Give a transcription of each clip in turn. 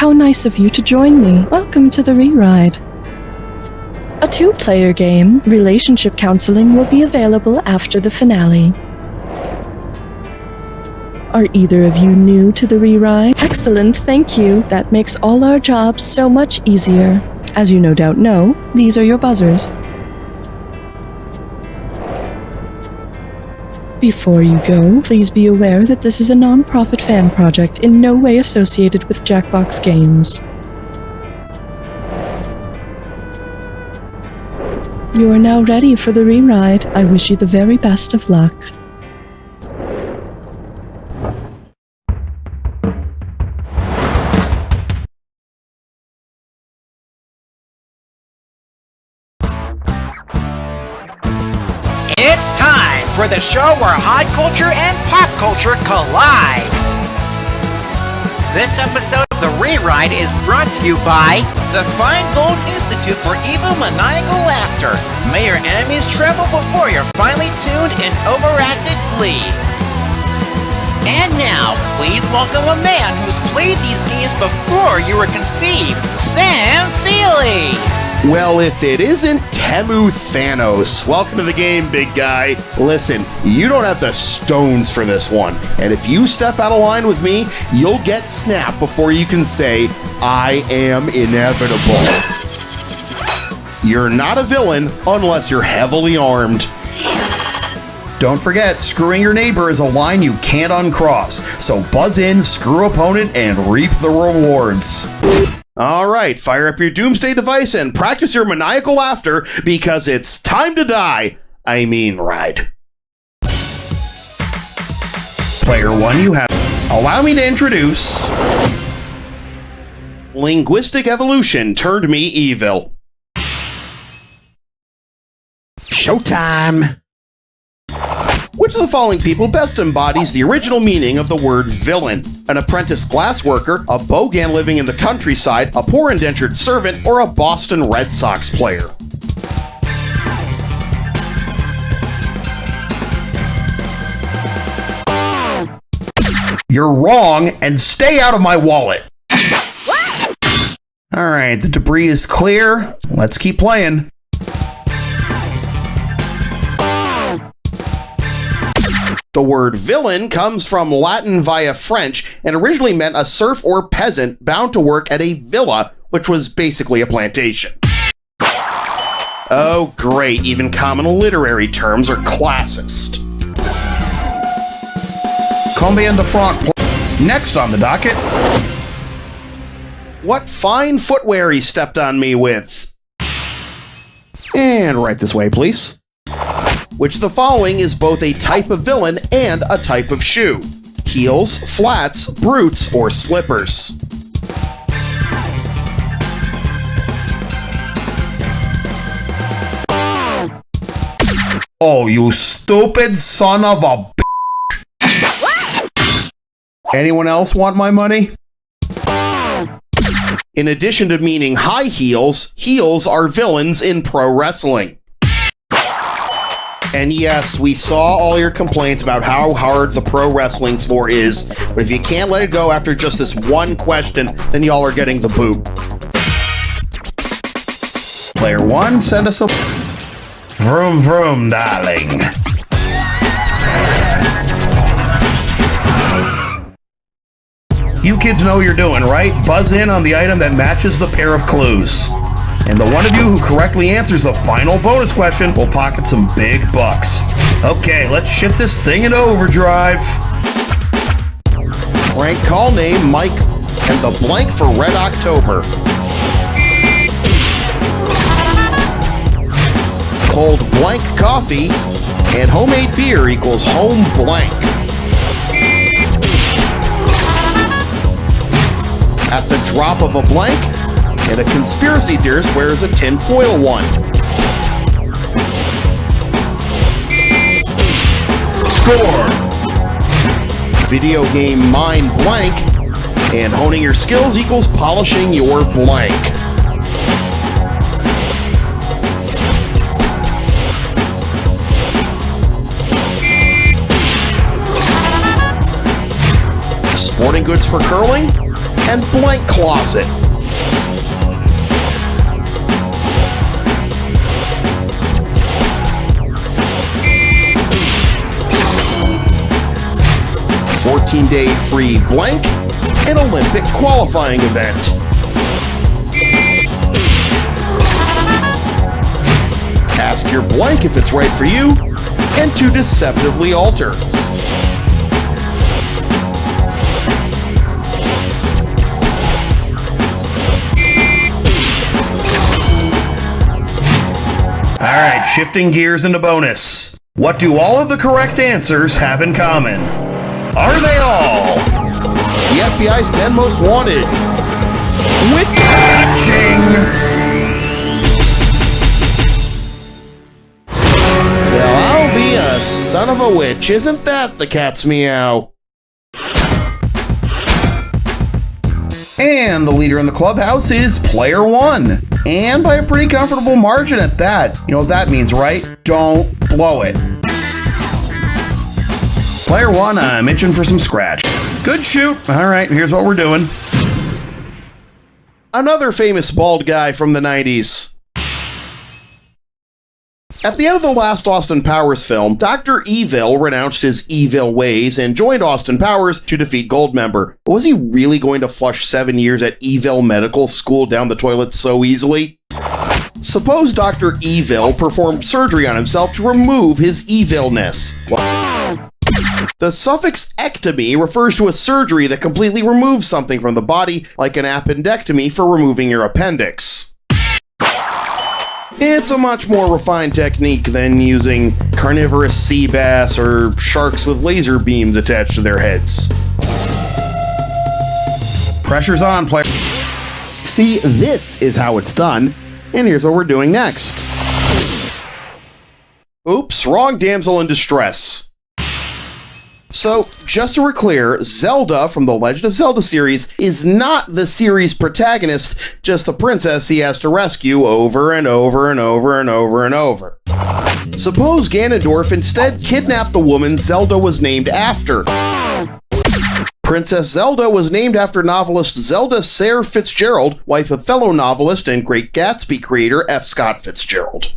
how nice of you to join me. Welcome to the Reride. A 2-player game, relationship counseling, will be available after the finale. Are either of you new to the Reride? Excellent, thank you. That makes all our jobs so much easier. As you no doubt know, these are your buzzers. Before you go, please be aware that this is a non-profit fan project in no way associated with Jackbox Games. You are now ready for the Reride. I wish you the very best of luck. It's time for the show where high culture and pop culture collide. This episode of The Reride is brought to you by the Feingold Institute for Evil Maniacal Laughter. May your enemies tremble before you're finely tuned in overacted glee. And now, please welcome a man who's played these games before you were conceived, Sam Feely. Well, if it isn't Temu Thanos. Welcome to the game, big guy. Listen, you don't have the stones for this one. And if you step out of line with me, you'll get snapped before you can say, I am inevitable. You're not a villain unless you're heavily armed. Don't forget, screwing your neighbor is a line you can't uncross. So buzz in, screw opponent, and reap the rewards. All right, fire up your doomsday device and practice your maniacal laughter because it's time to die. I mean, ride. Player 1, you have... Allow me to introduce... Linguistic evolution turned me evil. Showtime! Which of the following people best embodies the original meaning of the word villain? An apprentice glassworker, a bogan living in the countryside, a poor indentured servant, or a Boston Red Sox player? You're wrong, and stay out of my wallet! Alright, the debris is clear. Let's keep playing. The word villain comes from Latin via French and originally meant a serf or peasant bound to work at a villa, which was basically a plantation. Oh great, even common literary terms are classist. Combien de francs? Next on the docket. What fine footwear he stepped on me with. And right this way, please. Which of the following is both a type of villain and a type of shoe? Heels, flats, brutes, or slippers? Oh, you stupid son of a bitch! Anyone else want my money? In addition to meaning high heels, heels are villains in pro wrestling. And yes, we saw all your complaints about how hard the pro wrestling floor is, but if you can't let it go after just this one question, then y'all are getting the boot. Player 1, send us a... Vroom vroom, darling. You kids know what you're doing, right? Buzz in on the item that matches the pair of clues. And the one of you who correctly answers the final bonus question will pocket some big bucks. Okay, let's shift this thing into overdrive. Rank call name, Mike, and the blank for Red October. Cold blank coffee, and homemade beer equals home blank. At the drop of a blank, and a conspiracy theorist wears a tinfoil one. Score! Video game mind blank, and honing your skills equals polishing your blank. Sporting goods for curling, and blank closet. A 14-day free blank, an Olympic qualifying event. Ask your blank if it's right for you, and to deceptively alter. All right, shifting gears into bonus. What do all of the correct answers have in common? Are they all The FBI's 10 Most Wanted. with catching? Well, I'll be a son of a witch. Isn't that the cat's meow? And the leader in the clubhouse is player one. And by a pretty comfortable margin at that. You know what that means, right? Don't blow it. Player one, I'm itching for some scratch. Good shoot. All right, here's what we're doing. Another famous bald guy from the 90s. At the end of the last Austin Powers film, Dr. Evil renounced his evil ways and joined Austin Powers to defeat Goldmember. But was he really going to flush 7 years at Evil Medical School down the toilet so easily? Suppose Dr. Evil performed surgery on himself to remove his evilness. The suffix ectomy refers to a surgery that completely removes something from the body, like an appendectomy for removing your appendix. It's a much more refined technique than using carnivorous sea bass or sharks with laser beams attached to their heads. Pressure's on, player. See, this is how it's done, and here's what we're doing next. Oops, wrong damsel in distress. So, just so we're clear, Zelda from the Legend of Zelda series is not the series protagonist, just the princess he has to rescue over and over and over and over and over. Suppose Ganondorf instead kidnapped the woman Zelda was named after. Princess Zelda was named after novelist Zelda Sayre Fitzgerald, wife of fellow novelist and Great Gatsby creator F. Scott Fitzgerald.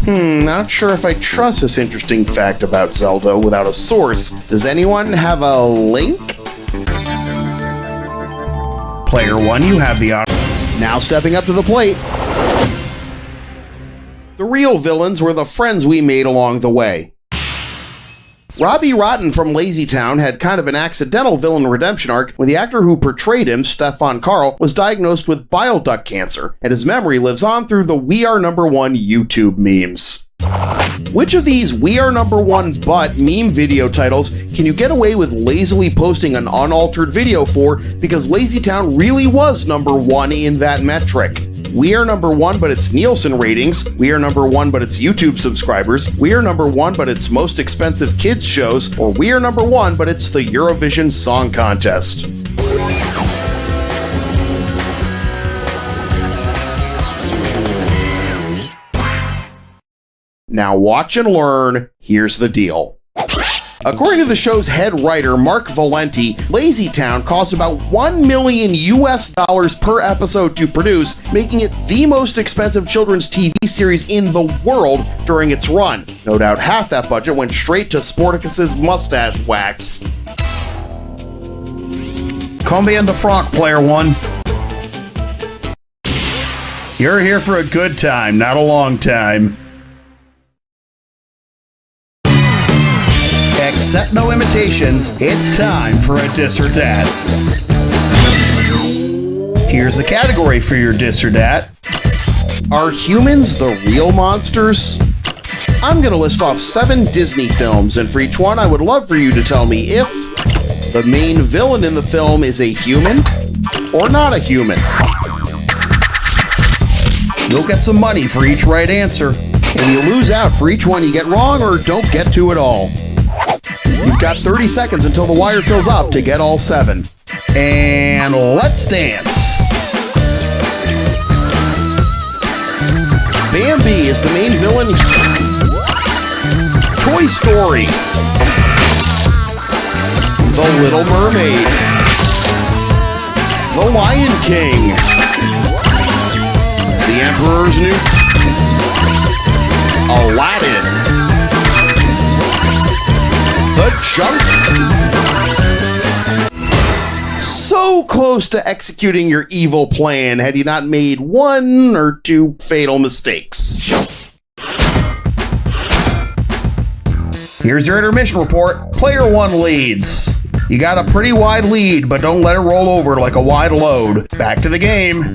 Not sure if I trust this interesting fact about Zelda without a source. Does anyone have a link? Player one, you have the honor. Now stepping up to the plate. The real villains were the friends we made along the way. Robbie Rotten from Lazy Town had kind of an accidental villain redemption arc when the actor who portrayed him, Stefan Karl, was diagnosed with bile duct cancer, and his memory lives on through the We Are Number One YouTube memes. Which of these We Are Number One but meme video titles can you get away with lazily posting an unaltered video for because Lazy Town really was number one in that metric? We are number one, but it's Nielsen ratings. We are number one, but it's YouTube subscribers. We are number one, but it's most expensive kids shows. Or we are number one, but it's the Eurovision Song Contest. Now watch and learn. Here's the deal. According to the show's head writer, Mark Valenti, Lazy Town cost about $1 million per episode to produce, making it the most expensive children's TV series in the world during its run. No doubt half that budget went straight to Sporticus's mustache wax. Combien de franc, player one. You're here for a good time, not a long time. Accept no imitations, it's time for a Dis or Dat. Here's the category for your Dis or Dat. Are humans the real monsters? I'm going to list off 7 Disney films, and for each one I would love for you to tell me if the main villain in the film is a human or not a human. You'll get some money for each right answer. And you lose out for each one you get wrong or don't get to at all. You've got 30 seconds until the wire fills up to get all 7. And let's dance. Bambi is the main villain. Toy Story. The Little Mermaid. The Lion King. The Emperor's New... Aladdin. The Jungle. So close to executing your evil plan had you not made one or two fatal mistakes. Here's your intermission report. Player 1 leads. You got a pretty wide lead, but don't let it roll over like a wide load. Back to the game.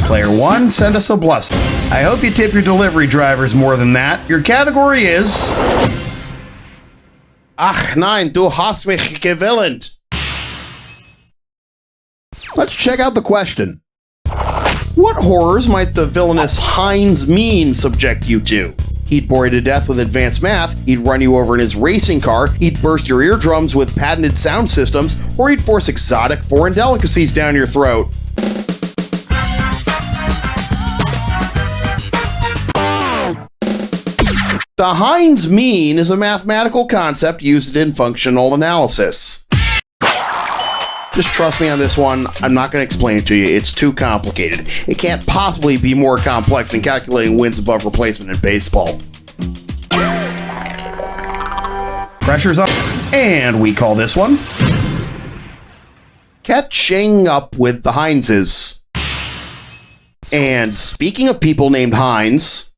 Player 1, send us a blessing. I hope you tip your delivery drivers more than that. Your category is... Ach nein, du hast mich gewillt. Let's check out the question. What horrors might the villainous Heinz Mean subject you to? He'd bore you to death with advanced math, he'd run you over in his racing car, he'd burst your eardrums with patented sound systems, or he'd force exotic foreign delicacies down your throat. The Heinz mean is a mathematical concept used in functional analysis. Just trust me on this one, I'm not going to explain it to you, it's too complicated. It can't possibly be more complex than calculating wins above replacement in baseball. Pressure's up, and we call this one... Catching up with the Heinzes. And speaking of people named Heinz...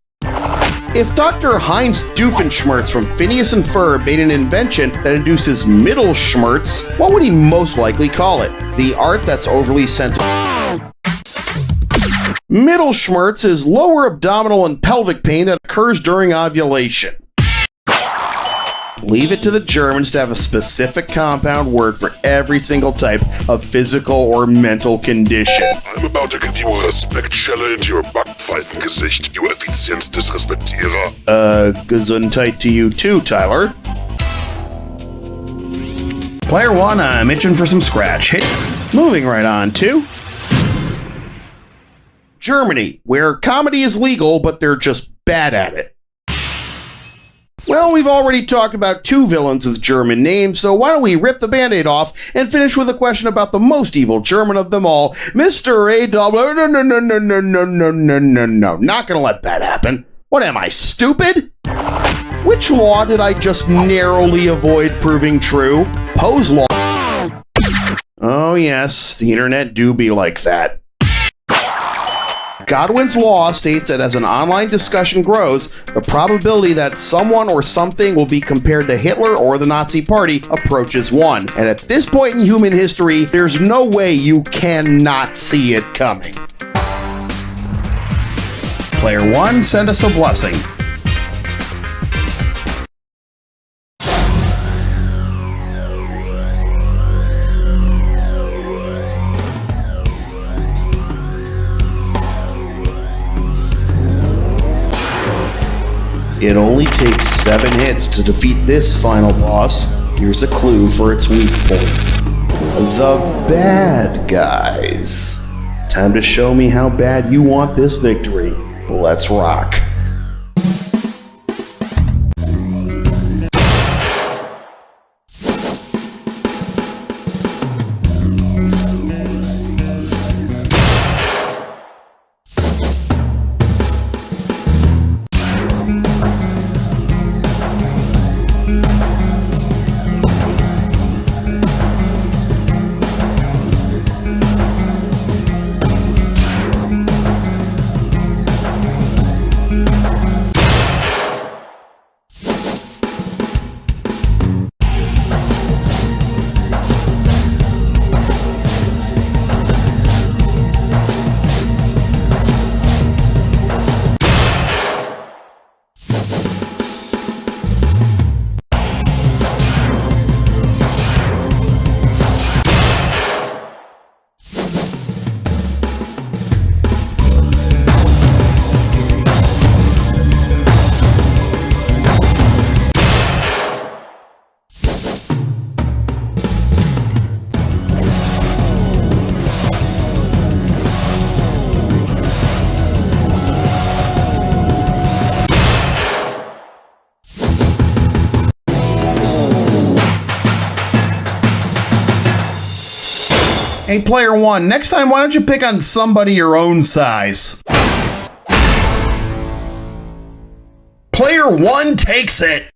If Dr. Heinz Doofenshmirtz from Phineas and Ferb made an invention that induces Mittelschmerz, what would he most likely call it? The art that's overly sentimental. Mittelschmerz is lower abdominal and pelvic pain that occurs during ovulation. Leave it to the Germans to have a specific compound word for every single type of physical or mental condition. I'm about to give you a respect schelle into your Backpfeifengesicht, you Effizienzdisrespektierer. Gesundheit to you too, Tyler. Player 1, I'm itching for some scratch. Hit. Moving right on to... Germany, where comedy is legal, but they're just bad at it. Well, we've already talked about two villains with German names, so why don't we rip the Band-Aid off and finish with a question about the most evil German of them all, Mr. A. No, not gonna let that happen. What am I, stupid? Which law did I just narrowly avoid proving true? Poe's law. Oh yes, the internet do be like that. Godwin's law states that as an online discussion grows, the probability that someone or something will be compared to Hitler or the Nazi Party approaches 1. And at this point in human history, there's no way you cannot see it coming. Player 1, send us a blessing. It only takes 7 hits to defeat this final boss. Here's a clue for its weak point. The bad guys. Time to show me how bad you want this victory. Let's rock. Hey, player one, next time, why don't you pick on somebody your own size? Player one takes it.